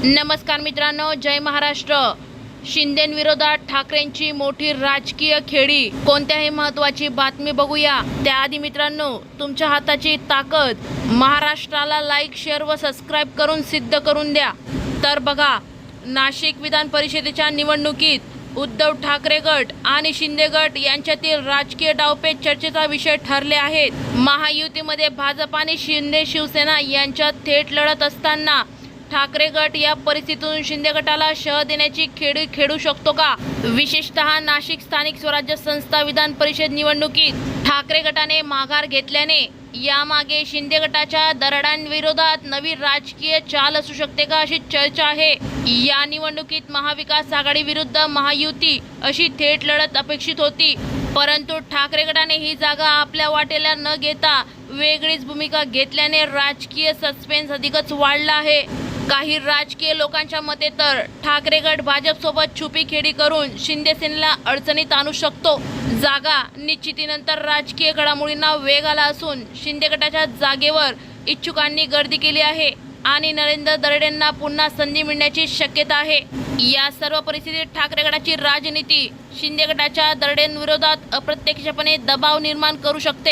नमस्कार मित्रांनो, जय महाराष्ट्र। शिंदेंविरोधात ठाकरेंची मोठी राजकीय खेळी। कोणत्याही महत्त्वाची बातमी बघूया त्याआधी मित्रांनो, तुमच्या हाताची ताकद महाराष्ट्राला लाईक, शेअर व सबस्क्राइब करून सिद्ध करून द्या। तर बघा, नाशिक विधान परिषदेच्या निवडणुकीत उद्धव ठाकरे गट आणि शिंदे गट यांच्यातील राजकीय डावपेच चर्चेचा विषय ठरले आहेत। महायुतीमध्ये भाजप आणि शिंदे शिवसेना यांच्यात थेट लढत असताना ठाकरे गट या परिस्थितीतून शिंदे गटाला शह देण्याची खेळी खेळू शकतो का? विशेषतः नाशिक स्थानिक स्वराज्य संस्था विधान परिषद निवडणुकीत ठाकरे गटाने माघार घेतल्याने यामागे शिंदे गटाच्या दरडांविरोधात नवी राजकीय चाल असू शकते का, अशी चर्चा आहे। या निवडणुकीत महाविकास आघाडी विरुद्ध महायुती अशी थेट लढत अपेक्षित होती, परंतु ठाकरे गटाने ही जागा आपल्या वाटेला न घेता वेगळीच भूमिका घेतल्याने राजकीय सस्पेन्स अधिकच वाढला आहे। काही राजकीय लोकांच्या मते तर ठाकरे गट भाजपसोबत छुपी खेळी करून शिंदे सेनेला अडचणीत आणू शकतो। जागा निश्चितीनंतर राजकीय घडामोडींना वेग आला असून शिंदे गटाच्या जागेवर इच्छुकांनी गर्दी केली आहे आणि नरेंद्र दरडेंना पुन्हा संधी मिळण्याची शक्यता आहे। या सर्व परिस्थितीत ठाकरे गटाची राजनीती शिंदे गटाच्या दरडेंविरोधात अप्रत्यक्षपणे दबाव निर्माण करू शकते।